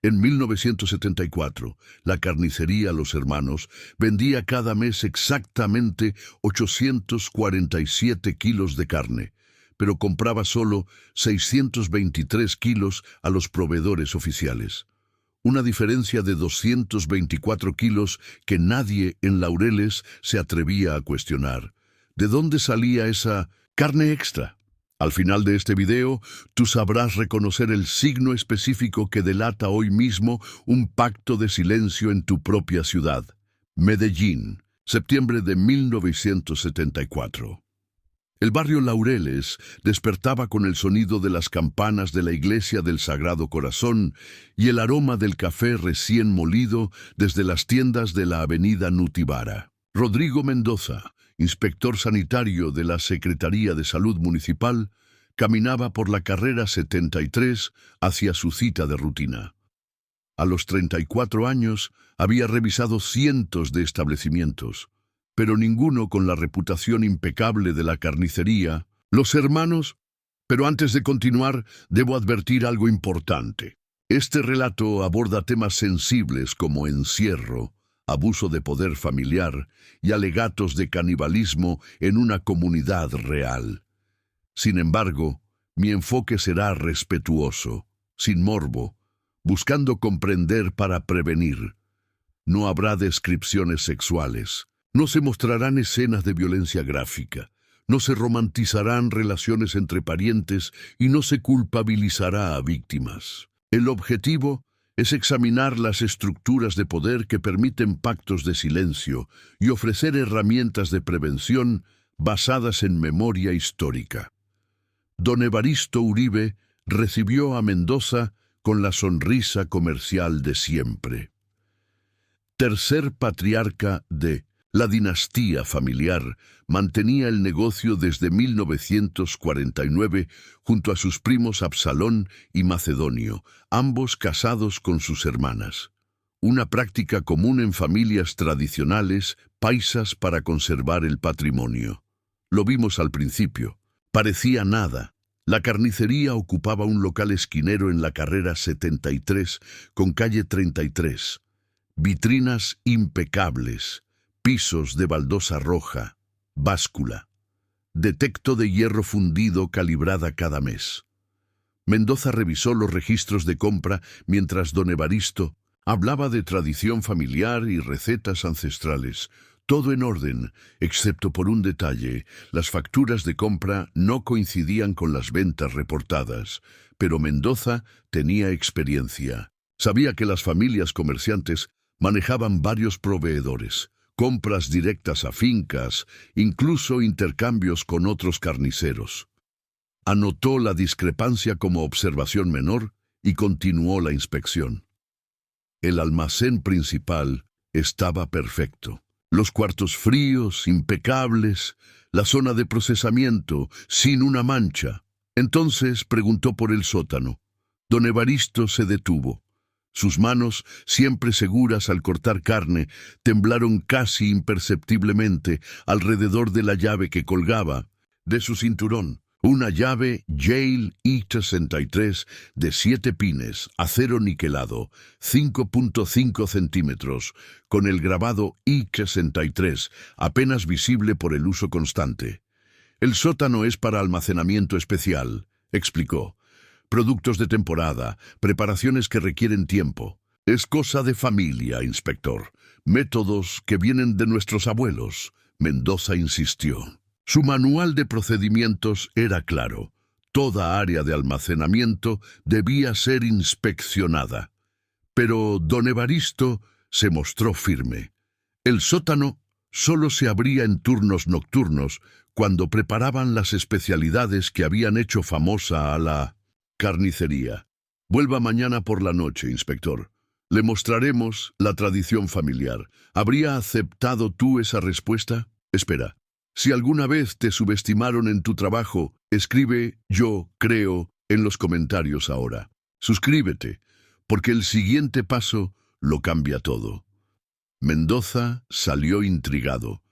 En 1974, la carnicería Los Hermanos vendía cada mes exactamente 847 kilos de carne, pero compraba solo 623 kilos a los proveedores oficiales. Una diferencia de 224 kilos que nadie en Laureles se atrevía a cuestionar. ¿De dónde salía esa carne extra? Al final de este video, tú sabrás reconocer el signo específico que delata hoy mismo un pacto de silencio en tu propia ciudad. Medellín, septiembre de 1974. El barrio Laureles despertaba con el sonido de las campanas de la iglesia del Sagrado Corazón y el aroma del café recién molido desde las tiendas de la avenida Nutibara. Rodrigo Mendoza, inspector sanitario de la Secretaría de Salud Municipal, caminaba por la carrera 73 hacia su cita de rutina. A los 34 años había revisado cientos de establecimientos, pero ninguno con la reputación impecable de la carnicería, Los Hermanos. Pero antes de continuar, debo advertir algo importante. Este relato aborda temas sensibles como encierro, abuso de poder familiar y alegatos de canibalismo en una comunidad real. Sin embargo, mi enfoque será respetuoso, sin morbo, buscando comprender para prevenir. No habrá descripciones sexuales, no se mostrarán escenas de violencia gráfica, no se romantizarán relaciones entre parientes y no se culpabilizará a víctimas. El objetivo es examinar las estructuras de poder que permiten pactos de silencio y ofrecer herramientas de prevención basadas en memoria histórica. Don Evaristo Uribe recibió a Mendoza con la sonrisa comercial de siempre. Tercer patriarca de la dinastía familiar, mantenía el negocio desde 1949 junto a sus primos Absalón y Macedonio, ambos casados con sus hermanas. Una práctica común en familias tradicionales paisas para conservar el patrimonio. Lo vimos al principio. Parecía nada. La carnicería ocupaba un local esquinero en la carrera 73 con calle 33. Vitrinas impecables, pisos de baldosa roja, báscula, detecto de hierro fundido calibrada cada mes. Mendoza revisó los registros de compra mientras don Evaristo hablaba de tradición familiar y recetas ancestrales. Todo en orden, excepto por un detalle: las facturas de compra no coincidían con las ventas reportadas, pero Mendoza tenía experiencia. Sabía que las familias comerciantes manejaban varios proveedores, compras directas a fincas, incluso intercambios con otros carniceros. Anotó la discrepancia como observación menor y continuó la inspección. El almacén principal estaba perfecto. Los cuartos fríos, impecables, la zona de procesamiento, sin una mancha. Entonces preguntó por el sótano. Don Evaristo se detuvo. Sus manos, siempre seguras al cortar carne, temblaron casi imperceptiblemente alrededor de la llave que colgaba de su cinturón. Una llave Yale I-63 de 7 pines, acero niquelado, 5.5 centímetros, con el grabado I-63, apenas visible por el uso constante. El sótano es para almacenamiento especial, explicó. Productos de temporada, preparaciones que requieren tiempo. Es cosa de familia, inspector. Métodos que vienen de nuestros abuelos, Mendoza insistió. Su manual de procedimientos era claro. Toda área de almacenamiento debía ser inspeccionada. Pero don Evaristo se mostró firme. El sótano solo se abría en turnos nocturnos cuando preparaban las especialidades que habían hecho famosa a la carnicería. Vuelva mañana por la noche, inspector. Le mostraremos la tradición familiar. ¿Habría aceptado tú esa respuesta? Espera. Si alguna vez te subestimaron en tu trabajo, escribe "yo creo" en los comentarios ahora. Suscríbete, porque el siguiente paso lo cambia todo. Mendoza salió intrigado.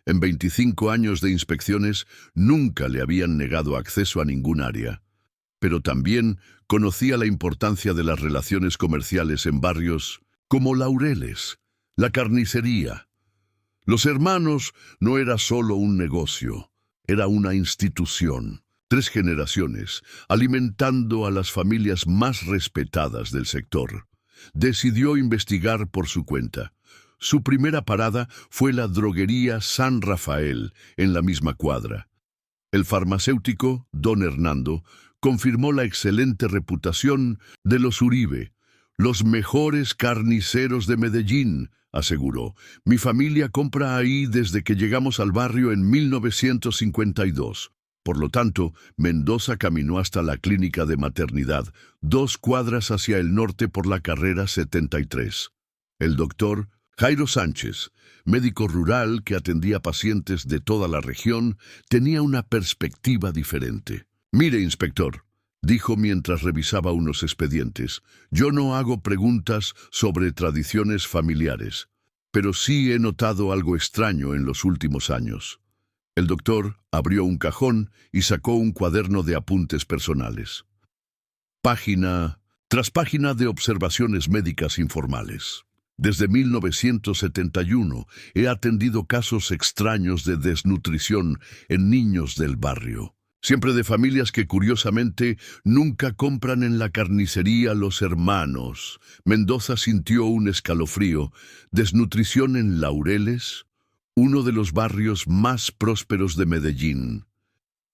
En 25 años de inspecciones nunca le habían negado acceso a ningún área. pero también conocía la importancia de las relaciones comerciales en barrios como Laureles, la carnicería. Los Hermanos no era solo un negocio, era una institución. 3 generaciones, alimentando a las familias más respetadas del sector. Decidió investigar por su cuenta. Su primera parada fue la droguería San Rafael, en la misma cuadra. El farmacéutico, don Hernando, confirmó la excelente reputación de los Uribe, los mejores carniceros de Medellín, aseguró. Mi familia compra ahí desde que llegamos al barrio en 1952. Por lo tanto, Mendoza caminó hasta la clínica de maternidad, 2 cuadras hacia el norte por la carrera 73. El doctor Jairo Sánchez, médico rural que atendía pacientes de toda la región, tenía una perspectiva diferente. Mire, inspector, dijo mientras revisaba unos expedientes, yo no hago preguntas sobre tradiciones familiares, pero sí he notado algo extraño en los últimos años. El doctor abrió un cajón y sacó un cuaderno de apuntes personales. Página tras página de observaciones médicas informales. Desde 1971 he atendido casos extraños de desnutrición en niños del barrio. Siempre de familias que curiosamente nunca compran en la carnicería Los Hermanos. Mendoza sintió un escalofrío. ¿Desnutrición en Laureles? Uno de los barrios más prósperos de Medellín.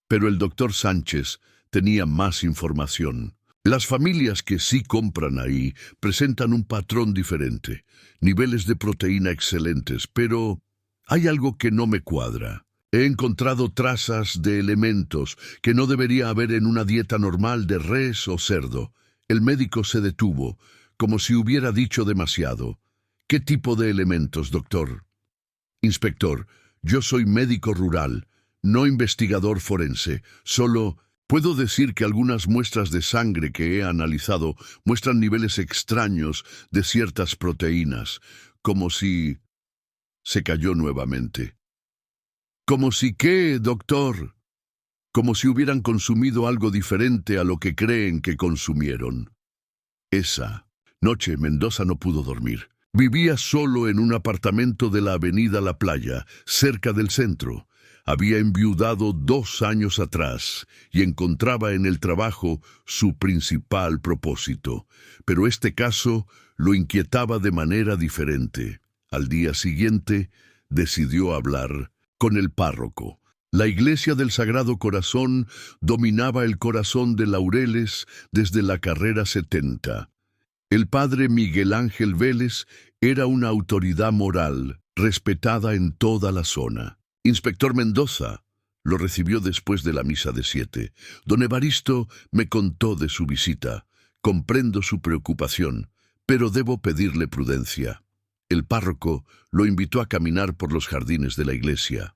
Pero el doctor Sánchez tenía más información. Las familias que sí compran ahí presentan un patrón diferente, niveles de proteína excelentes, pero hay algo que no me cuadra. He encontrado trazas de elementos que no debería haber en una dieta normal de res o cerdo. El médico se detuvo, como si hubiera dicho demasiado. ¿Qué tipo de elementos, doctor? Inspector, yo soy médico rural, no investigador forense. Solo puedo decir que algunas muestras de sangre que he analizado muestran niveles extraños de ciertas proteínas, como si... Se cayó nuevamente. ¿Como si qué, doctor? Como si hubieran consumido algo diferente a lo que creen que consumieron. Esa noche Mendoza no pudo dormir. Vivía solo en un apartamento de la avenida La Playa, cerca del centro. Había enviudado 2 años atrás y encontraba en el trabajo su principal propósito. Pero este caso lo inquietaba de manera diferente. Al día siguiente, decidió hablar con el párroco. La iglesia del Sagrado Corazón dominaba el corazón de Laureles desde la carrera 70. El padre Miguel Ángel Vélez era una autoridad moral, respetada en toda la zona. Inspector Mendoza lo recibió después de la misa de 7. Don Evaristo me contó de su visita. Comprendo su preocupación, pero debo pedirle prudencia. El párroco lo invitó a caminar por los jardines de la iglesia.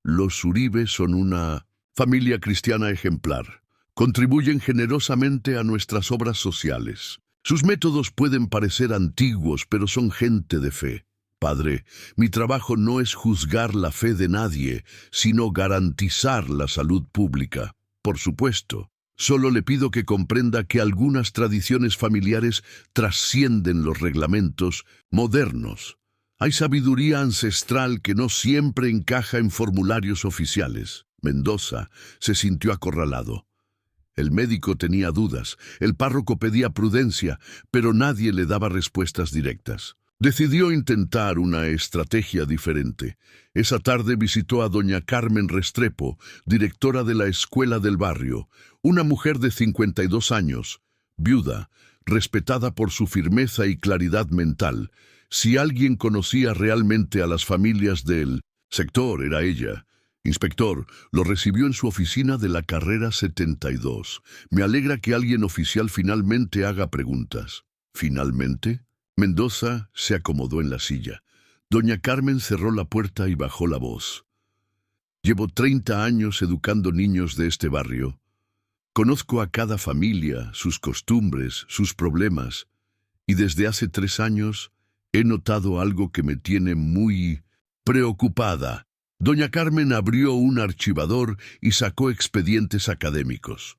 Los Uribe son una familia cristiana ejemplar. Contribuyen generosamente a nuestras obras sociales. Sus métodos pueden parecer antiguos, pero son gente de fe. Padre, mi trabajo no es juzgar la fe de nadie, sino garantizar la salud pública. Por supuesto, solo le pido que comprenda que algunas tradiciones familiares trascienden los reglamentos modernos. Hay sabiduría ancestral que no siempre encaja en formularios oficiales. Mendoza se sintió acorralado. El médico tenía dudas, el párroco pedía prudencia, pero nadie le daba respuestas directas. Decidió intentar una estrategia diferente. Esa tarde visitó a doña Carmen Restrepo, directora de la escuela del barrio, una mujer de 52 años, viuda, respetada por su firmeza y claridad mental. Si alguien conocía realmente a las familias del sector, era ella. Inspector, lo recibió en su oficina de la carrera 72. Me alegra que alguien oficial finalmente haga preguntas. ¿Finalmente? Mendoza se acomodó en la silla. Doña Carmen cerró la puerta y bajó la voz. Llevo 30 años educando niños de este barrio. Conozco a cada familia, sus costumbres, sus problemas, y desde hace 3 años he notado algo que me tiene muy preocupada. Doña Carmen abrió un archivador y sacó expedientes académicos.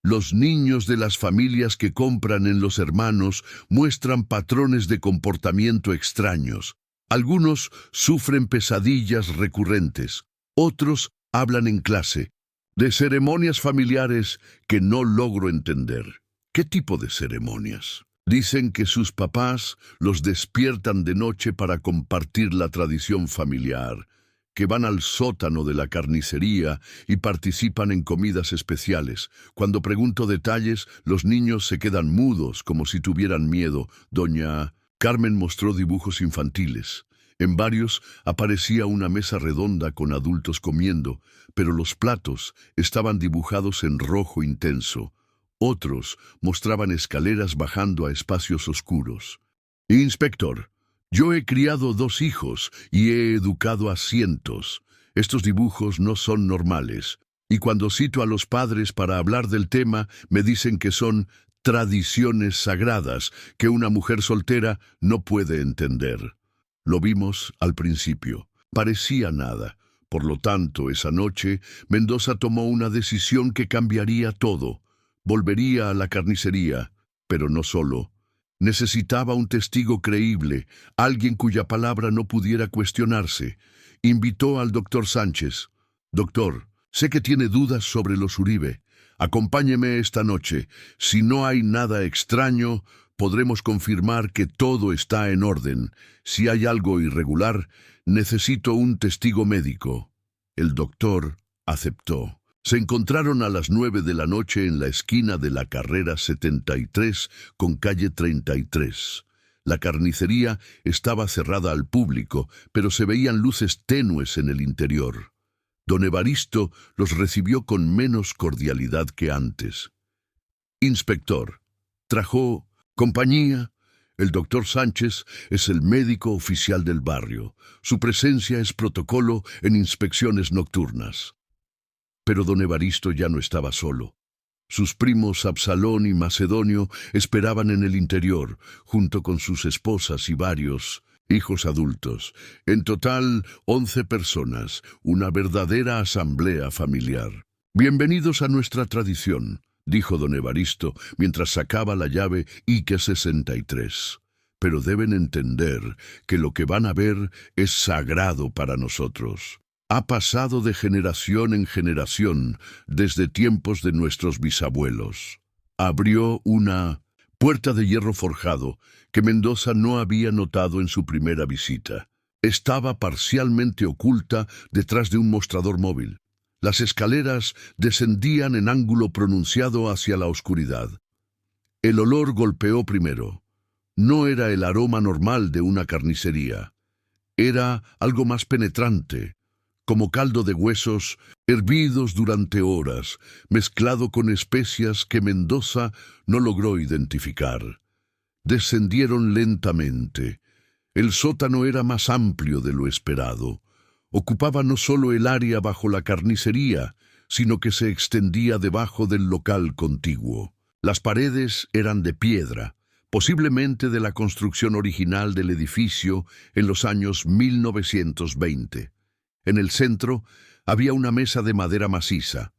Los niños de las familias que compran en Los Hermanos muestran patrones de comportamiento extraños. Algunos sufren pesadillas recurrentes, otros hablan en clase, de ceremonias familiares que no logro entender. ¿Qué tipo de ceremonias? Dicen que sus papás los despiertan de noche para compartir la tradición familiar, que van al sótano de la carnicería y participan en comidas especiales. Cuando pregunto detalles, los niños se quedan mudos, como si tuvieran miedo. Doña Carmen mostró dibujos infantiles. En varios aparecía una mesa redonda con adultos comiendo, pero los platos estaban dibujados en rojo intenso. Otros mostraban escaleras bajando a espacios oscuros. Inspector, yo he criado 2 hijos y he educado a cientos. Estos dibujos no son normales. Y cuando cito a los padres para hablar del tema, me dicen que son tradiciones sagradas que una mujer soltera no puede entender. Lo vimos al principio. Parecía nada. Por lo tanto, esa noche, Mendoza tomó una decisión que cambiaría todo. Volvería a la carnicería, pero no solo. Necesitaba un testigo creíble, alguien cuya palabra no pudiera cuestionarse. Invitó al doctor Sánchez. Doctor, sé que tiene dudas sobre los Uribe. Acompáñeme esta noche. Si no hay nada extraño, podremos confirmar que todo está en orden. Si hay algo irregular, necesito un testigo médico. El doctor aceptó. Se encontraron a las 9 de la noche en la esquina de la carrera 73 con calle 33. La carnicería estaba cerrada al público, pero se veían luces tenues en el interior. Don Evaristo los recibió con menos cordialidad que antes. Inspector, ¿trajo compañía? El doctor Sánchez es el médico oficial del barrio. Su presencia es protocolo en inspecciones nocturnas. Pero don Evaristo ya no estaba solo. Sus primos Absalón y Macedonio esperaban en el interior, junto con sus esposas y varios hijos adultos. En total, 11 personas, una verdadera asamblea familiar. Bienvenidos a nuestra tradición, dijo don Evaristo, mientras sacaba la llave Ike 63. Pero deben entender que lo que van a ver es sagrado para nosotros. Ha pasado de generación en generación, desde tiempos de nuestros bisabuelos. Abrió una puerta de hierro forjado que Mendoza no había notado en su primera visita. Estaba parcialmente oculta detrás de un mostrador móvil. Las escaleras descendían en ángulo pronunciado hacia la oscuridad. El olor golpeó primero. No era el aroma normal de una carnicería. Era algo más penetrante, como caldo de huesos hervidos durante horas, mezclado con especias que Mendoza no logró identificar. Descendieron lentamente. El sótano era más amplio de lo esperado. Ocupaba no solo el área bajo la carnicería, sino que se extendía debajo del local contiguo. Las paredes eran de piedra, posiblemente de la construcción original del edificio en los años 1920. En el centro había una mesa de madera maciza.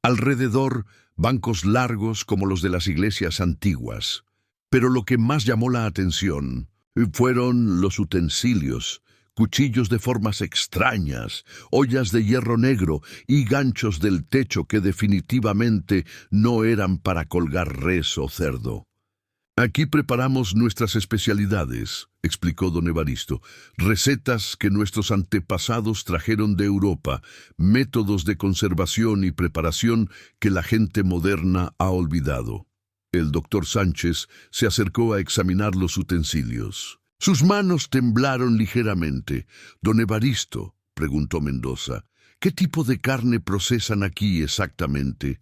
Alrededor, bancos largos como los de las iglesias antiguas. Pero lo que más llamó la atención fueron los utensilios, cuchillos de formas extrañas, ollas de hierro negro y ganchos del techo que definitivamente no eran para colgar res o cerdo. Aquí preparamos nuestras especialidades, explicó don Evaristo, recetas que nuestros antepasados trajeron de Europa, métodos de conservación y preparación que la gente moderna ha olvidado. El doctor Sánchez se acercó a examinar los utensilios. Sus manos temblaron ligeramente. Don Evaristo, preguntó Mendoza, ¿qué tipo de carne procesan aquí exactamente?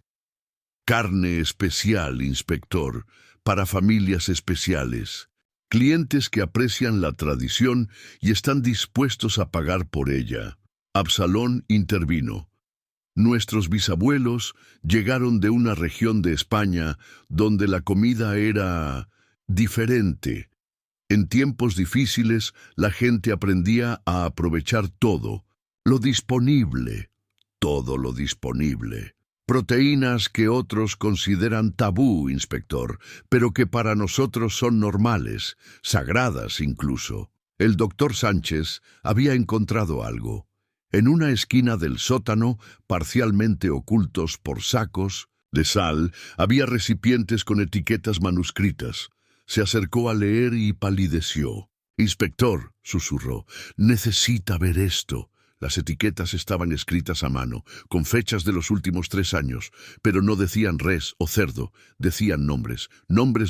Carne especial, inspector, para familias especiales, clientes que aprecian la tradición y están dispuestos a pagar por ella. Absalón intervino. Nuestros bisabuelos llegaron de una región de España donde la comida era diferente. En tiempos difíciles, la gente aprendía a aprovechar todo lo disponible. Proteínas que otros consideran tabú, inspector, pero que para nosotros son normales, sagradas incluso. El doctor Sánchez había encontrado algo. En una esquina del sótano, parcialmente ocultos por sacos de sal, había recipientes con etiquetas manuscritas. Se acercó a leer y palideció. «Inspector», susurró, «necesita ver esto». Las etiquetas estaban escritas a mano, con fechas de los últimos 3 años, pero no decían res o cerdo, decían nombres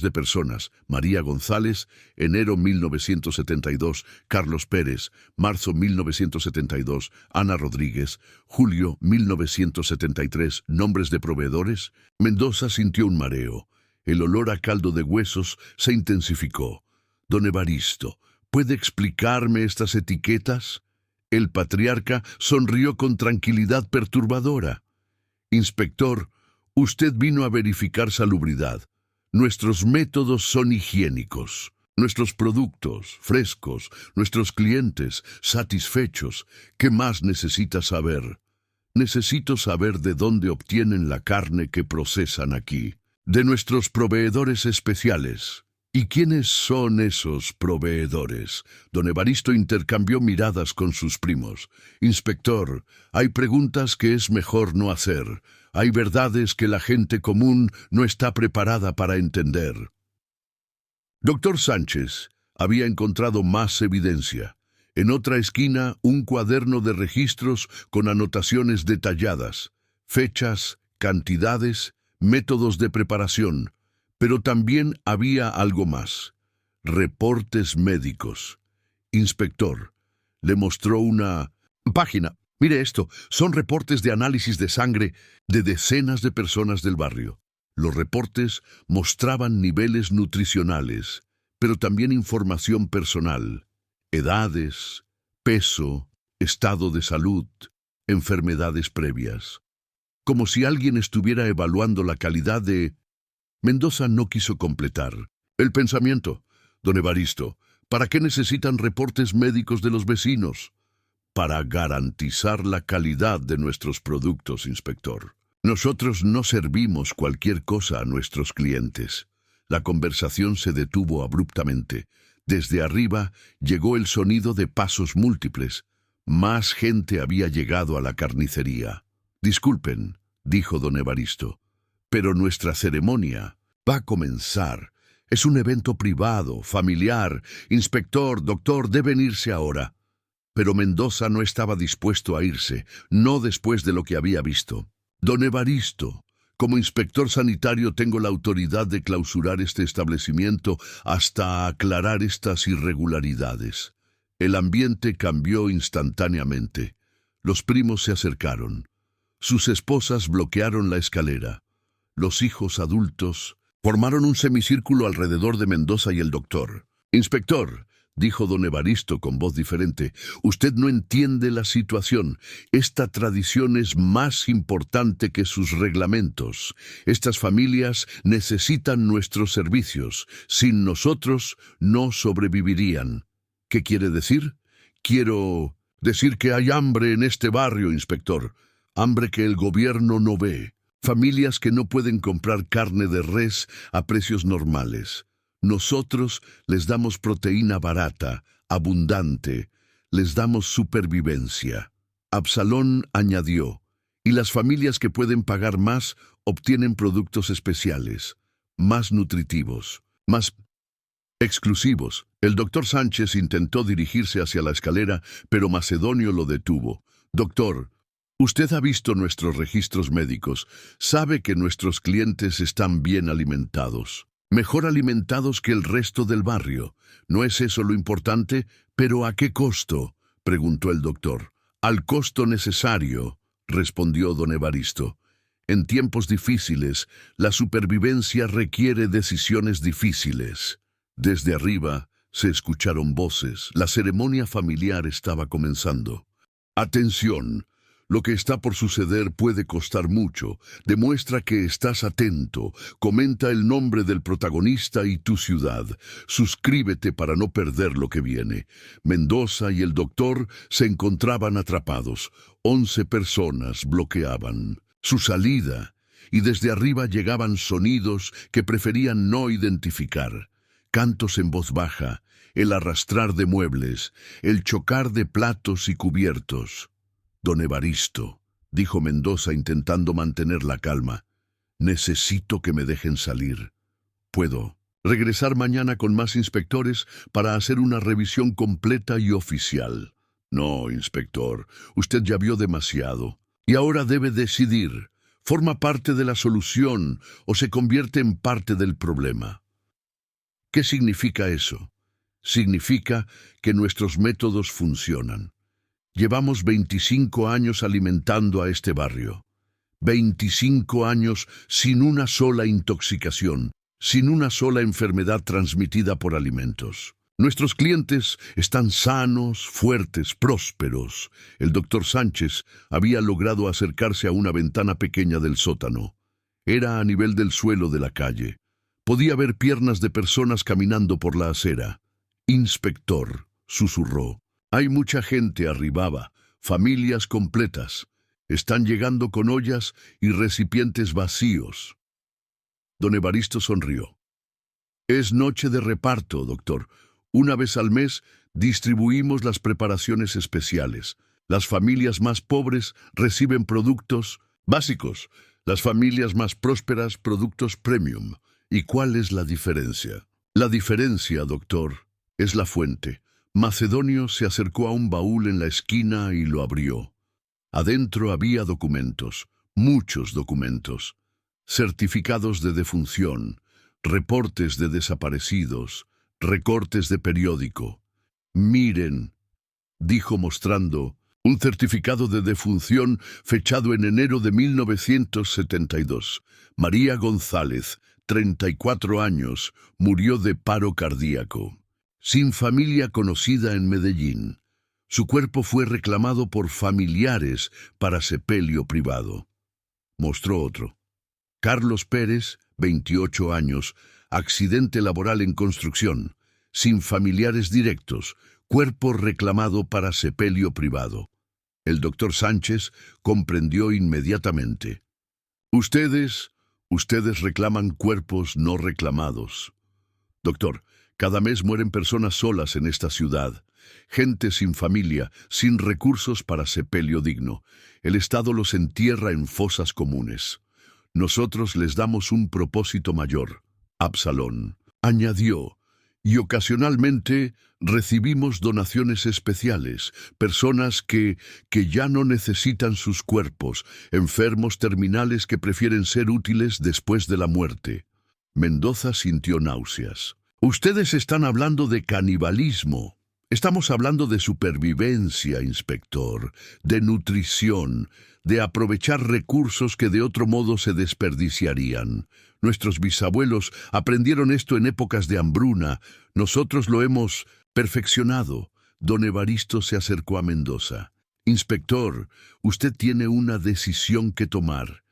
de personas: María González, enero 1972, Carlos Pérez, marzo 1972, Ana Rodríguez, julio 1973, nombres de proveedores. Mendoza sintió un mareo. El olor a caldo de huesos se intensificó. «Don Evaristo, ¿puede explicarme estas etiquetas?». El patriarca sonrió con tranquilidad perturbadora. «Inspector, usted vino a verificar salubridad. Nuestros métodos son higiénicos. Nuestros productos, frescos. Nuestros clientes, satisfechos. ¿Qué más necesita saber?». «Necesito saber de dónde obtienen la carne que procesan aquí. De nuestros proveedores especiales». «¿Y quiénes son esos proveedores?». Don Evaristo intercambió miradas con sus primos. «Inspector, hay preguntas que es mejor no hacer. Hay verdades que la gente común no está preparada para entender». Doctor Sánchez había encontrado más evidencia. En otra esquina, un cuaderno de registros con anotaciones detalladas, fechas, cantidades, métodos de preparación. Pero también había algo más: reportes médicos. «Inspector», le mostró una página. «Mire esto, son reportes de análisis de sangre de decenas de personas del barrio». Los reportes mostraban niveles nutricionales, pero también información personal: edades, peso, estado de salud, enfermedades previas. Como si alguien estuviera evaluando la calidad de... Mendoza no quiso completar el pensamiento. «Don Evaristo, ¿para qué necesitan reportes médicos de los vecinos?». «Para garantizar la calidad de nuestros productos, inspector. Nosotros no servimos cualquier cosa a nuestros clientes». La conversación se detuvo abruptamente. Desde arriba llegó el sonido de pasos múltiples. Más gente había llegado a la carnicería. «Disculpen», dijo don Evaristo, «pero nuestra ceremonia va a comenzar. Es un evento privado, familiar. Inspector, doctor, deben irse ahora». Pero Mendoza no estaba dispuesto a irse, no después de lo que había visto. «Don Evaristo, como inspector sanitario tengo la autoridad de clausurar este establecimiento hasta aclarar estas irregularidades». El ambiente cambió instantáneamente. Los primos se acercaron. Sus esposas bloquearon la escalera. Los hijos adultos formaron un semicírculo alrededor de Mendoza y el doctor. «Inspector», dijo don Evaristo con voz diferente, «usted no entiende la situación. Esta tradición es más importante que sus reglamentos. Estas familias necesitan nuestros servicios. Sin nosotros no sobrevivirían». «¿Qué quiere decir?». «Quiero decir que hay hambre en este barrio, inspector. Hambre que el gobierno no ve. Familias que no pueden comprar carne de res a precios normales. Nosotros les damos proteína barata, abundante. Les damos supervivencia». Absalón añadió, «y las familias que pueden pagar más obtienen productos especiales, más nutritivos, más exclusivos». El doctor Sánchez intentó dirigirse hacia la escalera, pero Macedonio lo detuvo. «Doctor, usted ha visto nuestros registros médicos. Sabe que nuestros clientes están bien alimentados. Mejor alimentados que el resto del barrio. ¿No es eso lo importante? ¿Pero a qué costo?», preguntó el doctor. «Al costo necesario», respondió don Evaristo. «En tiempos difíciles, la supervivencia requiere decisiones difíciles». Desde arriba se escucharon voces. La ceremonia familiar estaba comenzando. «Atención. Lo que está por suceder puede costar mucho. Demuestra que estás atento. Comenta el nombre del protagonista y tu ciudad. Suscríbete para no perder lo que viene». Mendoza y el doctor se encontraban atrapados. 11 personas bloqueaban. su salida, y desde arriba llegaban sonidos que preferían no identificar. Cantos en voz baja, el arrastrar de muebles, el chocar de platos y cubiertos. Don Evaristo, dijo Mendoza intentando mantener la calma, necesito que me dejen salir. Puedo regresar mañana con más inspectores para hacer una revisión completa y oficial. No, inspector, usted ya vio demasiado. Y ahora debe decidir. ¿Forma parte de la solución o se convierte en parte del problema? ¿Qué significa eso? Significa que nuestros métodos funcionan. Llevamos 25 años alimentando a este barrio. 25 años sin una sola intoxicación, sin una sola enfermedad transmitida por alimentos. Nuestros clientes están sanos, fuertes, prósperos. El doctor Sánchez había logrado acercarse a una ventana pequeña del sótano. Era a nivel del suelo de la calle. Podía ver piernas de personas caminando por la acera. Inspector, susurró. Hay mucha gente arribaba, familias completas. Están llegando con ollas y recipientes vacíos. Don Evaristo sonrió. Es noche de reparto, doctor. Una vez al mes distribuimos las preparaciones especiales. Las familias más pobres reciben productos básicos. Las familias más prósperas, productos premium. ¿Y cuál es la diferencia? La diferencia, doctor, es la fuente. Macedonio se acercó a un baúl en la esquina y lo abrió. Adentro había documentos, muchos documentos. Certificados de defunción, reportes de desaparecidos, recortes de periódico. Miren, dijo mostrando un certificado de defunción fechado en enero de 1972. María González, 34 años, murió de paro cardíaco. Sin familia conocida en Medellín. Su cuerpo fue reclamado por familiares para sepelio privado. Mostró otro. Carlos Pérez, 28 años, accidente laboral en construcción, sin familiares directos, cuerpo reclamado para sepelio privado. El doctor Sánchez comprendió inmediatamente. Ustedes reclaman cuerpos no reclamados. Doctor, cada mes mueren personas solas en esta ciudad. Gente sin familia, sin recursos para sepelio digno. El Estado los entierra en fosas comunes. Nosotros les damos un propósito mayor. Absalón añadió, y ocasionalmente recibimos donaciones especiales, personas que ya no necesitan sus cuerpos, enfermos terminales que prefieren ser útiles después de la muerte. Mendoza sintió náuseas. Ustedes están hablando de canibalismo. Estamos hablando de supervivencia, inspector, de nutrición, de aprovechar recursos que de otro modo se desperdiciarían. Nuestros bisabuelos aprendieron esto en épocas de hambruna. Nosotros lo hemos perfeccionado. Don Evaristo se acercó a Mendoza. Inspector, usted tiene una decisión que tomar.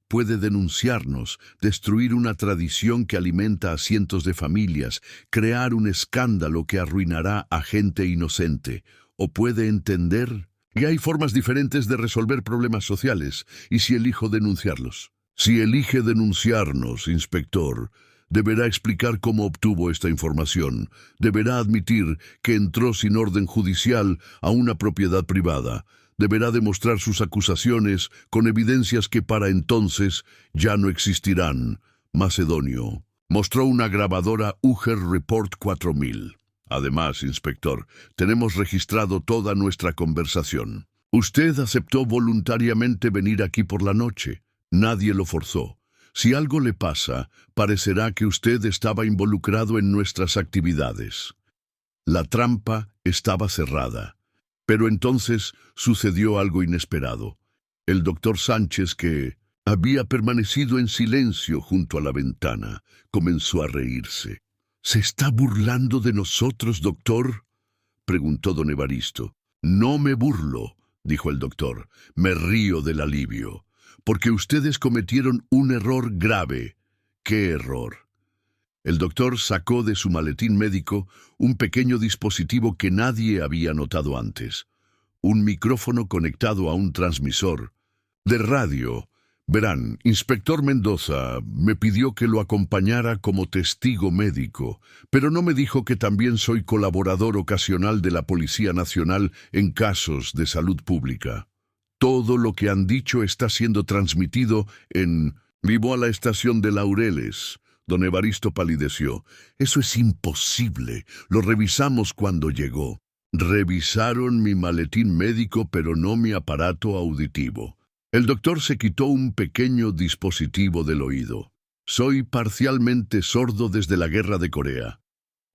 Puede denunciarnos, destruir una tradición que alimenta a cientos de familias, crear un escándalo que arruinará a gente inocente. O puede entender que hay formas diferentes de resolver problemas sociales, y si elijo denunciarlos. Si elige denunciarnos, inspector, deberá explicar cómo obtuvo esta información. Deberá admitir que entró sin orden judicial a una propiedad privada. Deberá demostrar sus acusaciones con evidencias que para entonces ya no existirán. Macedonio mostró una grabadora Uger Report 4000. Además, inspector, tenemos registrado toda nuestra conversación. Usted aceptó voluntariamente venir aquí por la noche. Nadie lo forzó. Si algo le pasa, parecerá que usted estaba involucrado en nuestras actividades. La trampa estaba cerrada. Pero entonces sucedió algo inesperado. El doctor Sánchez, que había permanecido en silencio junto a la ventana, comenzó a reírse. ¿Se está burlando de nosotros, doctor?, preguntó don Evaristo. No me burlo, dijo el doctor. Me río del alivio, porque ustedes cometieron un error grave. ¿Qué error? El doctor sacó de su maletín médico un pequeño dispositivo que nadie había notado antes. Un micrófono conectado a un transmisor de radio, Verán, inspector Mendoza me pidió que lo acompañara como testigo médico, pero no me dijo que también soy colaborador ocasional de la Policía Nacional en casos de salud pública. Todo lo que han dicho está siendo transmitido en... Vivo a la estación de Laureles. Don Evaristo palideció. Eso es imposible. Lo revisamos cuando llegó. Revisaron mi maletín médico, pero no mi aparato auditivo. El doctor se quitó un pequeño dispositivo del oído. Soy parcialmente sordo desde la Guerra de Corea.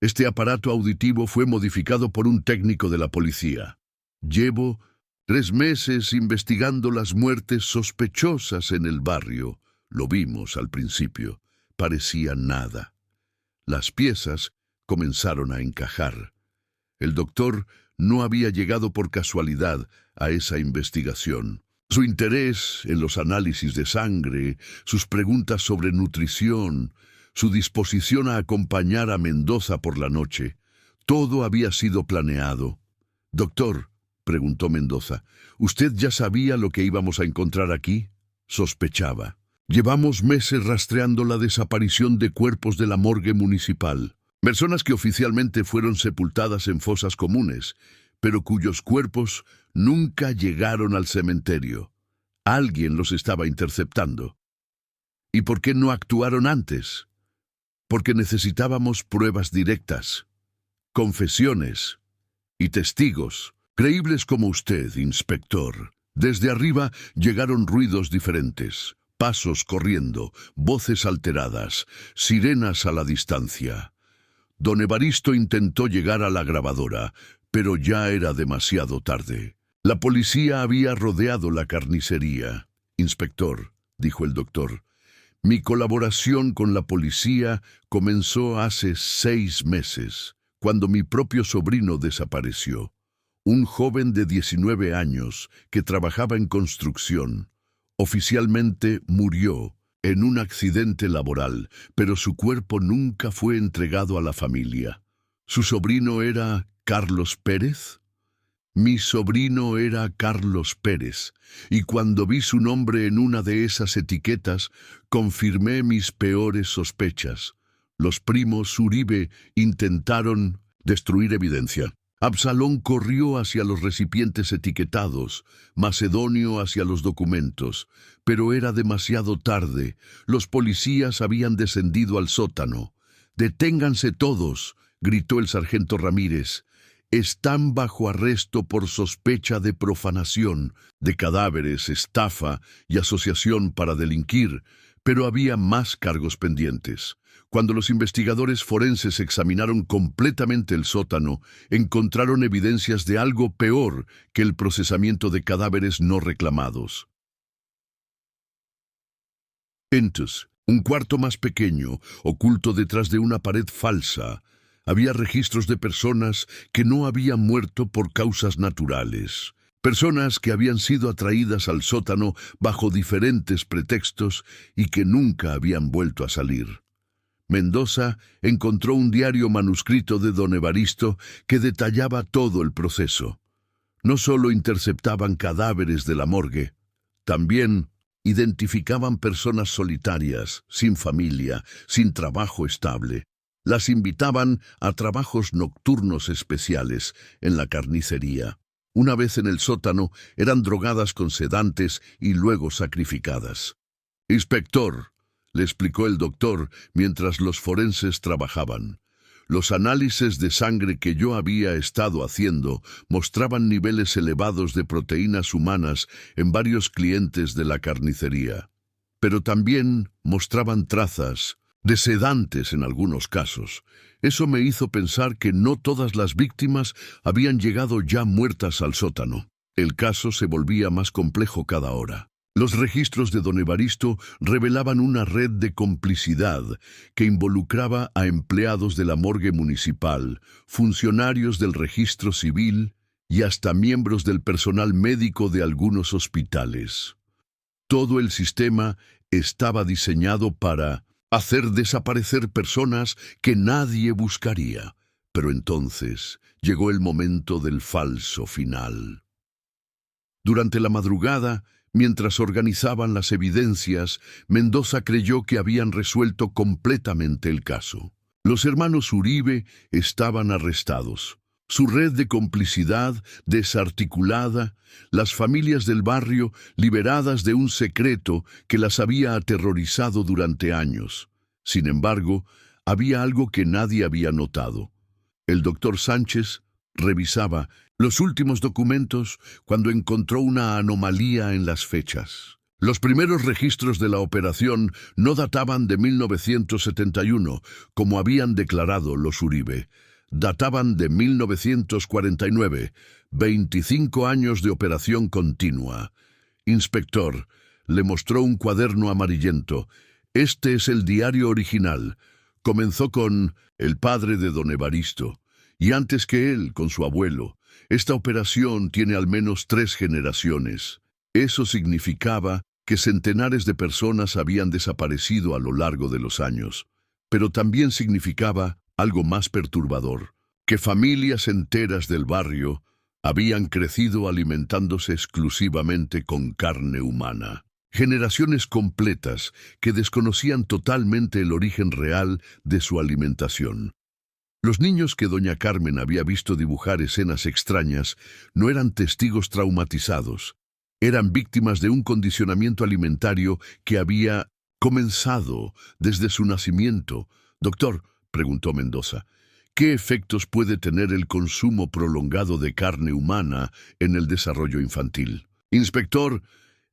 Este aparato auditivo fue modificado por un técnico de la policía. Llevo 3 meses investigando las muertes sospechosas en el barrio. Lo vimos al principio. Parecía nada. Las piezas comenzaron a encajar. El doctor no había llegado por casualidad a esa investigación. Su interés en los análisis de sangre, sus preguntas sobre nutrición, su disposición a acompañar a Mendoza por la noche, todo había sido planeado. «Doctor», preguntó Mendoza, «¿usted ya sabía lo que íbamos a encontrar aquí?» Sospechaba. «Llevamos meses rastreando la desaparición de cuerpos de la morgue municipal. Personas que oficialmente fueron sepultadas en fosas comunes, pero cuyos cuerpos nunca llegaron al cementerio. Alguien los estaba interceptando. ¿Y por qué no actuaron antes? Porque necesitábamos pruebas directas, confesiones y testigos, creíbles como usted, inspector. Desde arriba llegaron ruidos diferentes, pasos corriendo, voces alteradas, sirenas a la distancia. Don Evaristo intentó llegar a la grabadora, pero ya era demasiado tarde. La policía había rodeado la carnicería. «Inspector», dijo el doctor, «mi colaboración con la policía comenzó hace 6 meses, cuando mi propio sobrino desapareció. Un joven de 19 años que trabajaba en construcción. Oficialmente murió en un accidente laboral, pero su cuerpo nunca fue entregado a la familia. ¿Su sobrino era Carlos Pérez?» Mi sobrino era Carlos Pérez, y cuando vi su nombre en una de esas etiquetas, confirmé mis peores sospechas. Los primos Uribe intentaron destruir evidencia. Absalón corrió hacia los recipientes etiquetados, Macedonio hacia los documentos, pero era demasiado tarde. Los policías habían descendido al sótano. «Deténganse todos», gritó el sargento Ramírez. «Están bajo arresto por sospecha de profanación, de cadáveres, estafa y asociación para delinquir», pero había más cargos pendientes. Cuando los investigadores forenses examinaron completamente el sótano, encontraron evidencias de algo peor que el procesamiento de cadáveres no reclamados. Entonces, un cuarto más pequeño, oculto detrás de una pared falsa, había registros de personas que no habían muerto por causas naturales. Personas que habían sido atraídas al sótano bajo diferentes pretextos y que nunca habían vuelto a salir. Mendoza encontró un diario manuscrito de don Evaristo que detallaba todo el proceso. No solo interceptaban cadáveres de la morgue, también identificaban personas solitarias, sin familia, sin trabajo estable. Las invitaban a trabajos nocturnos especiales en la carnicería. Una vez en el sótano, eran drogadas con sedantes y luego sacrificadas. «Inspector», le explicó el doctor mientras los forenses trabajaban, «los análisis de sangre que yo había estado haciendo mostraban niveles elevados de proteínas humanas en varios clientes de la carnicería, pero también mostraban trazas de sedantes en algunos casos. Eso me hizo pensar que no todas las víctimas habían llegado ya muertas al sótano. El caso se volvía más complejo cada hora. Los registros de don Evaristo revelaban una red de complicidad que involucraba a empleados de la morgue municipal, funcionarios del registro civil y hasta miembros del personal médico de algunos hospitales. Todo el sistema estaba diseñado para hacer desaparecer personas que nadie buscaría. Pero entonces llegó el momento del falso final. Durante la madrugada, Mientras organizaban las evidencias, Mendoza creyó que habían resuelto completamente el caso. Los hermanos Uribe estaban arrestados. Su red de complicidad desarticulada, las familias del barrio liberadas de un secreto que las había aterrorizado durante años. Sin embargo, había algo que nadie había notado. El doctor Sánchez revisaba los últimos documentos cuando encontró una anomalía en las fechas. Los primeros registros de la operación no databan de 1971, como habían declarado los Uribe. Databan de 1949, 25 años de operación continua. Inspector, le mostró un cuaderno amarillento. Este es el diario original. Comenzó con el padre de don Evaristo, y antes que él, con su abuelo. Esta operación tiene al menos 3 generaciones. Eso significaba que centenares de personas habían desaparecido a lo largo de los años. Pero también significaba algo más perturbador, que familias enteras del barrio habían crecido alimentándose exclusivamente con carne humana. Generaciones completas que desconocían totalmente el origen real de su alimentación. Los niños que doña Carmen había visto dibujar escenas extrañas no eran testigos traumatizados, eran víctimas de un condicionamiento alimentario que había comenzado desde su nacimiento. Doctor, preguntó Mendoza, ¿qué efectos puede tener el consumo prolongado de carne humana en el desarrollo infantil? Inspector,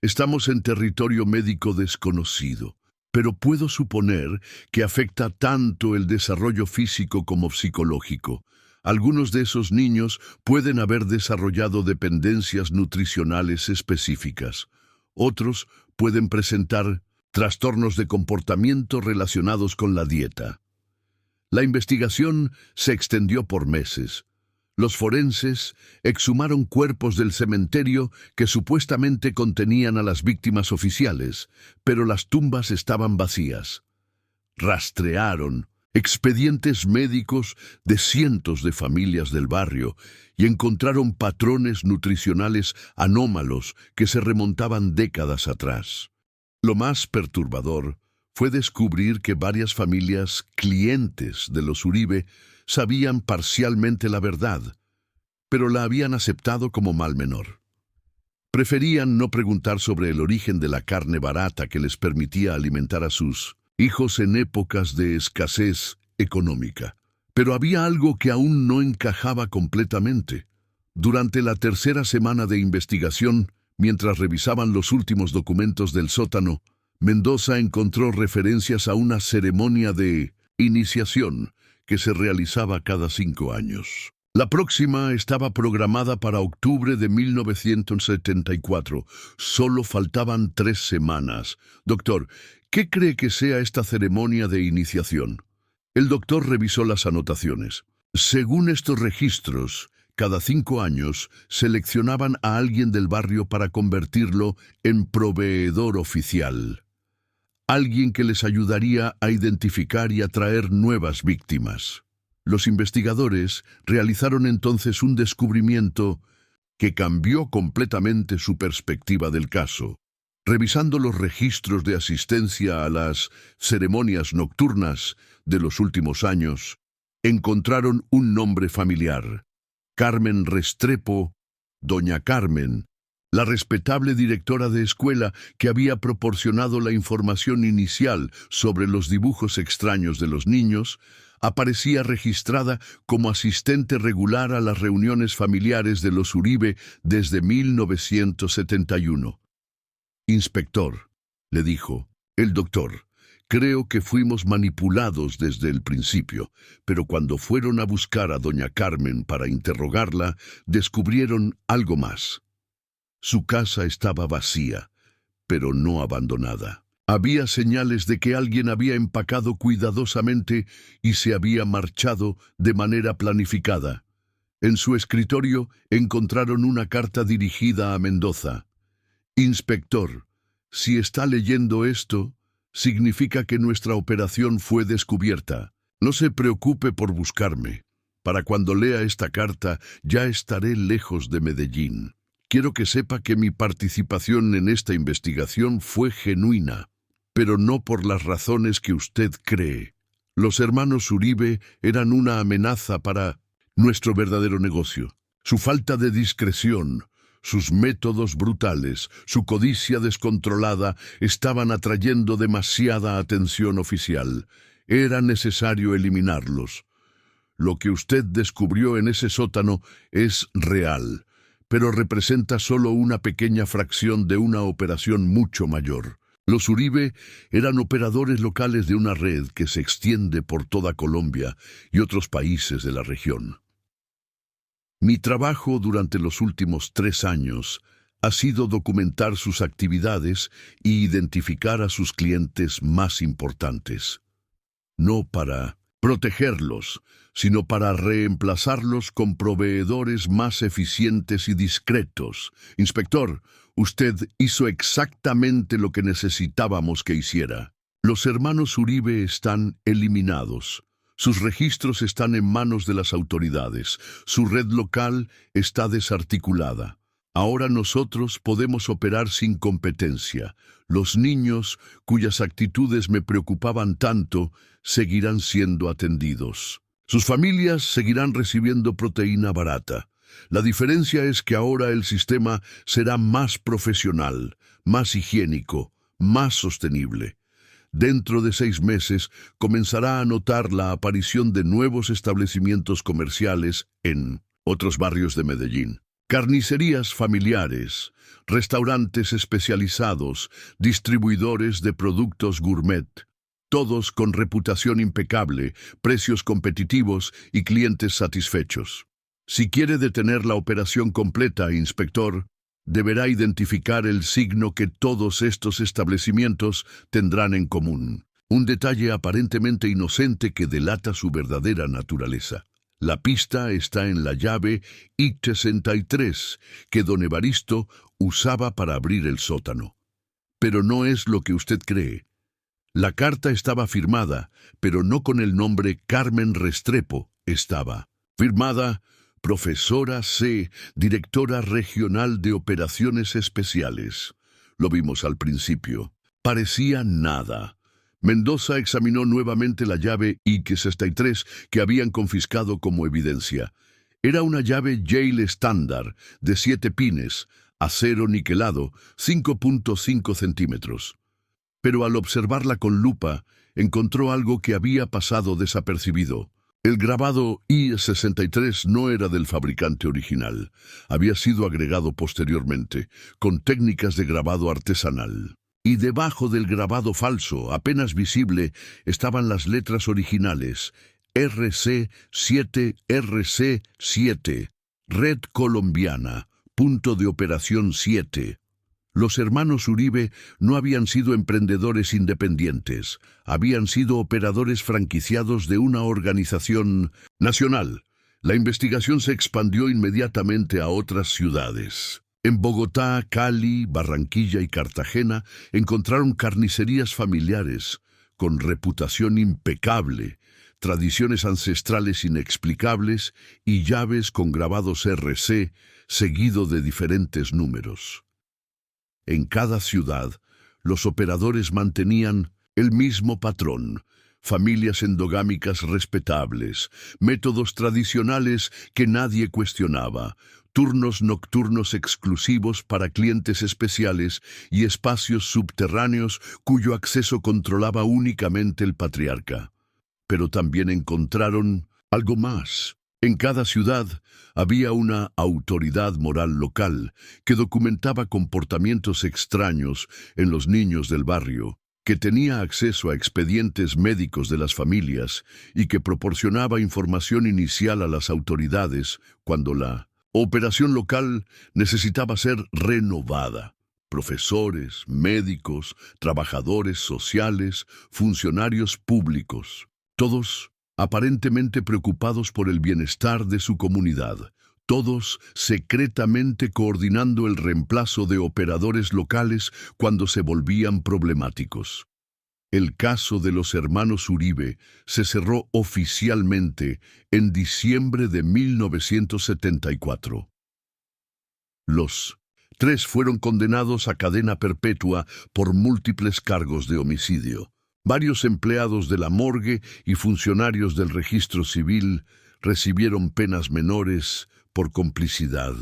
estamos en territorio médico desconocido, pero puedo suponer que afecta tanto el desarrollo físico como psicológico. Algunos de esos niños pueden haber desarrollado dependencias nutricionales específicas. Otros pueden presentar trastornos de comportamiento relacionados con la dieta. La investigación se extendió por meses. Los forenses exhumaron cuerpos del cementerio que supuestamente contenían a las víctimas oficiales, pero las tumbas estaban vacías. Rastrearon expedientes médicos de cientos de familias del barrio y encontraron patrones nutricionales anómalos que se remontaban décadas atrás. Lo más perturbador fue descubrir que varias familias clientes de los Uribe sabían parcialmente la verdad, pero la habían aceptado como mal menor. Preferían no preguntar sobre el origen de la carne barata que les permitía alimentar a sus hijos en épocas de escasez económica. Pero había algo que aún no encajaba completamente. Durante la tercera semana de investigación, mientras revisaban los últimos documentos del sótano, Mendoza encontró referencias a una ceremonia de iniciación que se realizaba cada 5 años. La próxima estaba programada para octubre de 1974. Solo faltaban 3 semanas. Doctor, ¿qué cree que sea esta ceremonia de iniciación? El doctor revisó las anotaciones. Según estos registros, cada 5 años seleccionaban a alguien del barrio para convertirlo en proveedor oficial. Alguien que les ayudaría a identificar y atraer nuevas víctimas. Los investigadores realizaron entonces un descubrimiento que cambió completamente su perspectiva del caso. Revisando los registros de asistencia a las ceremonias nocturnas de los últimos años, encontraron un nombre familiar: Carmen Restrepo, doña Carmen, la respetable directora de escuela que había proporcionado la información inicial sobre los dibujos extraños de los niños, aparecía registrada como asistente regular a las reuniones familiares de los Uribe desde 1971. Inspector, le dijo el doctor, creo que fuimos manipulados desde el principio, pero cuando fueron a buscar a doña Carmen para interrogarla, descubrieron algo más. Su casa estaba vacía, pero no abandonada. Había señales de que alguien había empacado cuidadosamente y se había marchado de manera planificada. En su escritorio encontraron una carta dirigida a Mendoza. Inspector, si está leyendo esto, significa que nuestra operación fue descubierta. No se preocupe por buscarme. Para cuando lea esta carta, ya estaré lejos de Medellín. quiero que sepa que mi participación en esta investigación fue genuina, pero no por las razones que usted cree. Los hermanos Uribe eran una amenaza para nuestro verdadero negocio. Su falta de discreción, sus métodos brutales, su codicia descontrolada estaban atrayendo demasiada atención oficial. Era necesario eliminarlos. Lo que usted descubrió en ese sótano es real, pero representa solo una pequeña fracción de una operación mucho mayor. Los Uribe eran operadores locales de una red que se extiende por toda Colombia y otros países de la región. Mi trabajo durante los últimos 3 años ha sido documentar sus actividades y identificar a sus clientes más importantes. No para protegerlos, sino para reemplazarlos con proveedores más eficientes y discretos. Inspector, usted hizo exactamente lo que necesitábamos que hiciera. Los hermanos Uribe están eliminados. Sus registros están en manos de las autoridades. Su red local está desarticulada. Ahora nosotros podemos operar sin competencia. Los niños, cuyas actitudes me preocupaban tanto, seguirán siendo atendidos. Sus familias seguirán recibiendo proteína barata. La diferencia es que ahora el sistema será más profesional, más higiénico, más sostenible. Dentro de 6 meses comenzará a notar la aparición de nuevos establecimientos comerciales en otros barrios de Medellín. Carnicerías familiares, restaurantes especializados, distribuidores de productos gourmet, todos con reputación impecable, precios competitivos y clientes satisfechos. Si quiere detener la operación completa, inspector, deberá identificar el signo que todos estos establecimientos tendrán en común. Un detalle aparentemente inocente que delata su verdadera naturaleza. La pista está en la llave I-63 que don Evaristo usaba para abrir el sótano. Pero no es lo que usted cree. La carta estaba firmada, pero no con el nombre Carmen Restrepo. Estaba firmada Profesora C., Directora Regional de Operaciones Especiales. Lo vimos al principio. Parecía nada. Mendoza examinó nuevamente la llave I-63 que habían confiscado como evidencia. Era una llave Yale estándar de 7 pines, acero niquelado, 5.5 centímetros. Pero al observarla con lupa, encontró algo que había pasado desapercibido. El grabado I-63 no era del fabricante original. Había sido agregado posteriormente, con técnicas de grabado artesanal. Y debajo del grabado falso, apenas visible, estaban las letras originales, RC7, RC7, Red Colombiana, punto de operación 7. Los hermanos Uribe no habían sido emprendedores independientes, habían sido operadores franquiciados de una organización nacional. La investigación se expandió inmediatamente a otras ciudades. En Bogotá, Cali, Barranquilla y Cartagena encontraron carnicerías familiares con reputación impecable, tradiciones ancestrales inexplicables y llaves con grabados RC seguido de diferentes números. En cada ciudad, los operadores mantenían el mismo patrón: familias endogámicas respetables, métodos tradicionales que nadie cuestionaba, turnos nocturnos exclusivos para clientes especiales y espacios subterráneos cuyo acceso controlaba únicamente el patriarca. Pero también encontraron algo más. En cada ciudad había una autoridad moral local que documentaba comportamientos extraños en los niños del barrio, que tenía acceso a expedientes médicos de las familias y que proporcionaba información inicial a las autoridades cuando la operación local necesitaba ser renovada. Profesores, médicos, trabajadores sociales, funcionarios públicos, todos aparentemente preocupados por el bienestar de su comunidad, todos secretamente coordinando el reemplazo de operadores locales cuando se volvían problemáticos. El caso de los hermanos Uribe se cerró oficialmente en diciembre de 1974. Los 3 fueron condenados a cadena perpetua por múltiples cargos de homicidio. Varios empleados de la morgue y funcionarios del registro civil recibieron penas menores por complicidad.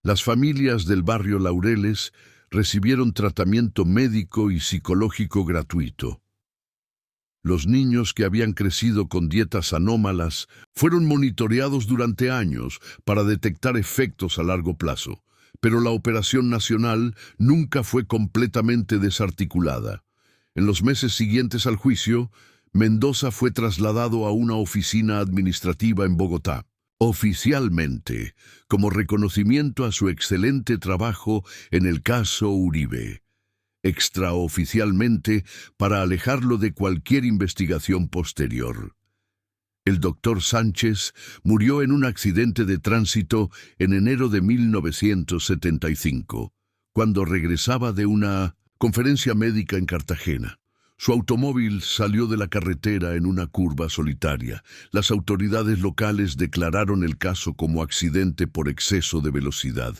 Las familias del barrio Laureles recibieron tratamiento médico y psicológico gratuito. Los niños que habían crecido con dietas anómalas fueron monitoreados durante años para detectar efectos a largo plazo, pero la operación nacional nunca fue completamente desarticulada. En los meses siguientes al juicio, Mendoza fue trasladado a una oficina administrativa en Bogotá, oficialmente, como reconocimiento a su excelente trabajo en el caso Uribe, extraoficialmente para alejarlo de cualquier investigación posterior. El doctor Sánchez murió en un accidente de tránsito en enero de 1975, cuando regresaba de una conferencia médica en Cartagena. Su automóvil salió de la carretera en una curva solitaria. Las autoridades locales declararon el caso como accidente por exceso de velocidad.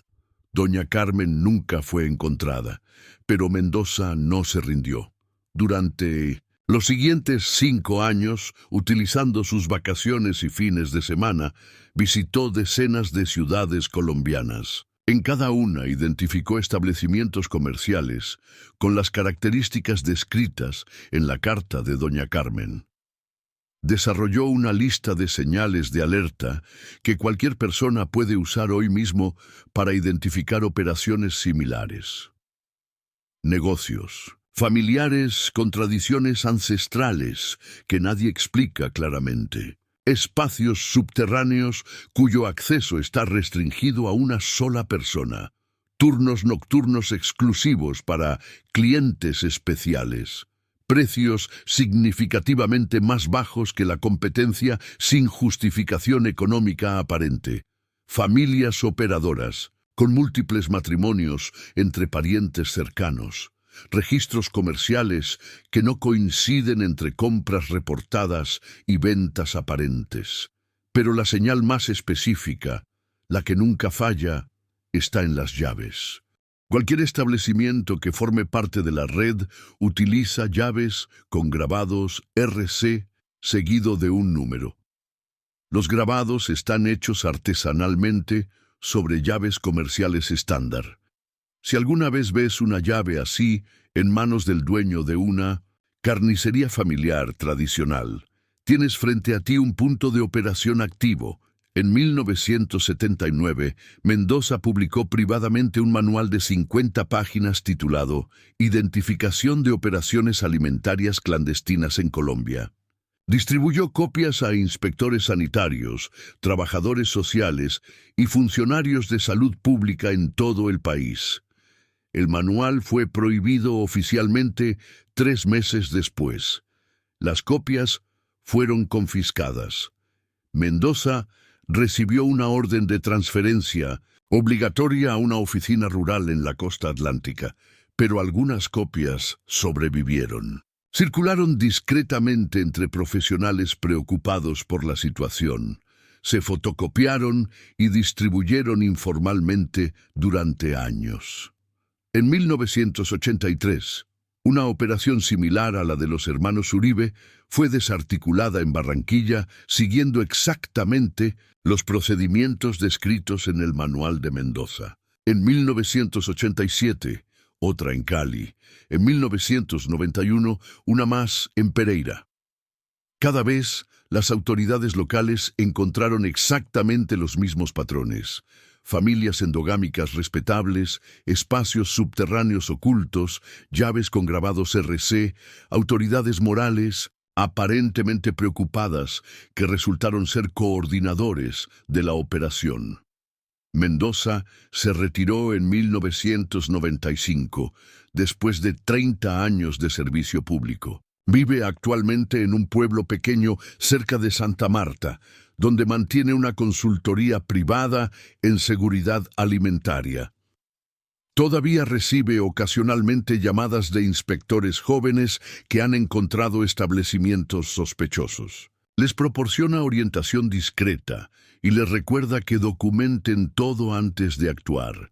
Doña Carmen nunca fue encontrada, pero Mendoza no se rindió. Durante los siguientes 5 años, utilizando sus vacaciones y fines de semana, visitó decenas de ciudades colombianas. En cada una identificó establecimientos comerciales con las características descritas en la carta de Doña Carmen. Desarrolló una lista de señales de alerta que cualquier persona puede usar hoy mismo para identificar operaciones similares. Negocios familiares con tradiciones ancestrales que nadie explica claramente. Espacios subterráneos cuyo acceso está restringido a una sola persona. Turnos nocturnos exclusivos para clientes especiales. Precios significativamente más bajos que la competencia sin justificación económica aparente. Familias operadoras, con múltiples matrimonios entre parientes cercanos. Registros comerciales que no coinciden entre compras reportadas y ventas aparentes. Pero la señal más específica, la que nunca falla, está en las llaves. Cualquier establecimiento que forme parte de la red utiliza llaves con grabados RC seguido de un número. Los grabados están hechos artesanalmente sobre llaves comerciales estándar. Si alguna vez ves una llave así en manos del dueño de una carnicería familiar tradicional, tienes frente a ti un punto de operación activo. En 1979, Mendoza publicó privadamente un manual de 50 páginas titulado Identificación de operaciones alimentarias clandestinas en Colombia. Distribuyó copias a inspectores sanitarios, trabajadores sociales y funcionarios de salud pública en todo el país. El manual fue prohibido oficialmente 3 meses después. Las copias fueron confiscadas. Mendoza recibió una orden de transferencia obligatoria a una oficina rural en la costa atlántica, pero algunas copias sobrevivieron. Circularon discretamente entre profesionales preocupados por la situación. Se fotocopiaron y distribuyeron informalmente durante años. En 1983, una operación similar a la de los hermanos Uribe fue desarticulada en Barranquilla siguiendo exactamente los procedimientos descritos en el manual de Mendoza. En 1987, otra en Cali. En 1991, una más en Pereira. Cada vez, las autoridades locales encontraron exactamente los mismos patrones. Familias endogámicas respetables, espacios subterráneos ocultos, llaves con grabados RC, autoridades morales aparentemente preocupadas que resultaron ser coordinadores de la operación. Mendoza se retiró en 1995, después de 30 años de servicio público. Vive actualmente en un pueblo pequeño cerca de Santa Marta, donde mantiene una consultoría privada en seguridad alimentaria. Todavía recibe ocasionalmente llamadas de inspectores jóvenes que han encontrado establecimientos sospechosos. Les proporciona orientación discreta y les recuerda que documenten todo antes de actuar.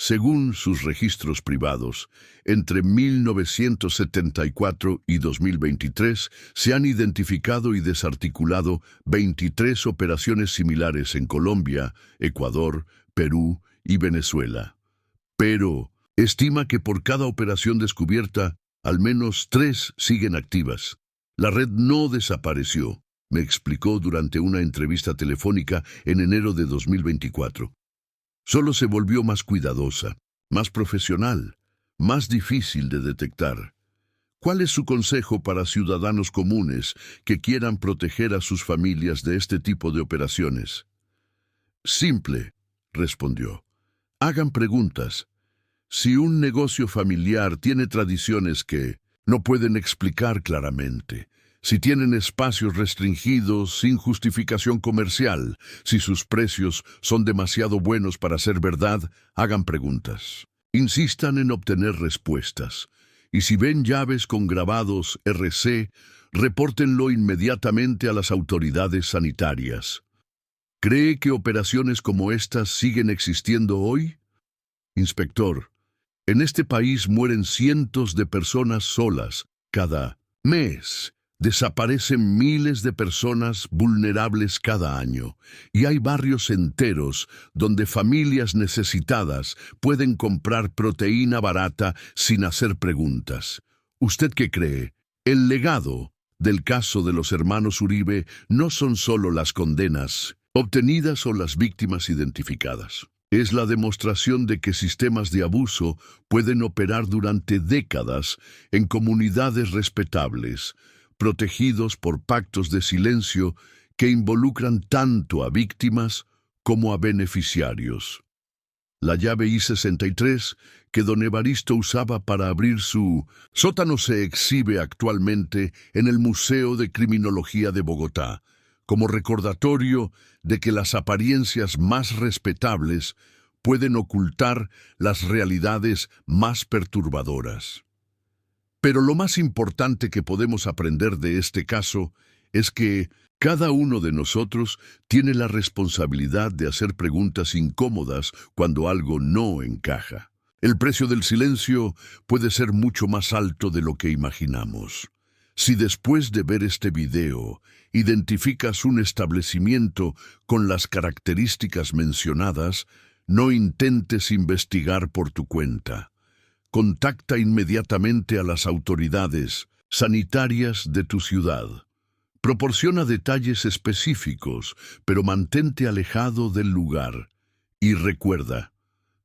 Según sus registros privados, entre 1974 y 2023 se han identificado y desarticulado 23 operaciones similares en Colombia, Ecuador, Perú y Venezuela. Pero estima que por cada operación descubierta, al menos 3 siguen activas. La red no desapareció, me explicó durante una entrevista telefónica en enero de 2024. Solo se volvió más cuidadosa, más profesional, más difícil de detectar. ¿Cuál es su consejo para ciudadanos comunes que quieran proteger a sus familias de este tipo de operaciones? Simple, respondió. Hagan preguntas. Si un negocio familiar tiene tradiciones que no pueden explicar claramente, si tienen espacios restringidos sin justificación comercial, si sus precios son demasiado buenos para ser verdad, hagan preguntas. Insistan en obtener respuestas. Y si ven llaves con grabados RC, repórtenlo inmediatamente a las autoridades sanitarias. ¿Cree que operaciones como estas siguen existiendo hoy? Inspector, en este país mueren cientos de personas solas cada mes. Desaparecen miles de personas vulnerables cada año, y hay barrios enteros donde familias necesitadas pueden comprar proteína barata sin hacer preguntas. ¿Usted qué cree? El legado del caso de los hermanos Uribe no son solo las condenas obtenidas o las víctimas identificadas. Es la demostración de que sistemas de abuso pueden operar durante décadas en comunidades respetables, protegidos por pactos de silencio que involucran tanto a víctimas como a beneficiarios. La llave I-63 que don Evaristo usaba para abrir su sótano se exhibe actualmente en el Museo de Criminología de Bogotá, como recordatorio de que las apariencias más respetables pueden ocultar las realidades más perturbadoras. Pero lo más importante que podemos aprender de este caso es que cada uno de nosotros tiene la responsabilidad de hacer preguntas incómodas cuando algo no encaja. El precio del silencio puede ser mucho más alto de lo que imaginamos. Si después de ver este video identificas un establecimiento con las características mencionadas, no intentes investigar por tu cuenta. Contacta inmediatamente a las autoridades sanitarias de tu ciudad. Proporciona detalles específicos, pero mantente alejado del lugar. Y recuerda,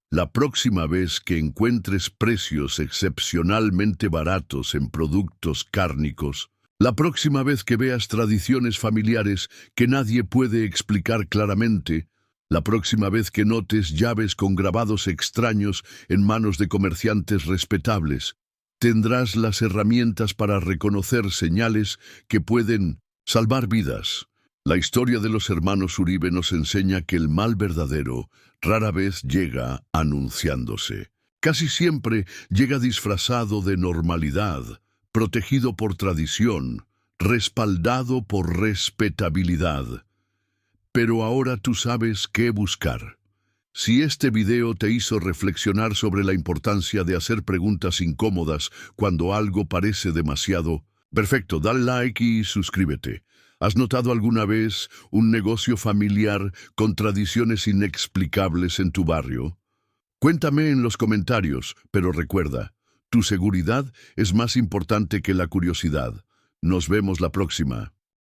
la próxima vez que encuentres precios excepcionalmente baratos en productos cárnicos, la próxima vez que veas tradiciones familiares que nadie puede explicar claramente, la próxima vez que notes llaves con grabados extraños en manos de comerciantes respetables, tendrás las herramientas para reconocer señales que pueden salvar vidas. La historia de los hermanos Uribe nos enseña que el mal verdadero rara vez llega anunciándose. Casi siempre llega disfrazado de normalidad, protegido por tradición, respaldado por respetabilidad. Pero ahora tú sabes qué buscar. Si este video te hizo reflexionar sobre la importancia de hacer preguntas incómodas cuando algo parece demasiado, perfecto, dale like y suscríbete. ¿Has notado alguna vez un negocio familiar con tradiciones inexplicables en tu barrio? Cuéntame en los comentarios, pero recuerda, tu seguridad es más importante que la curiosidad. Nos vemos la próxima.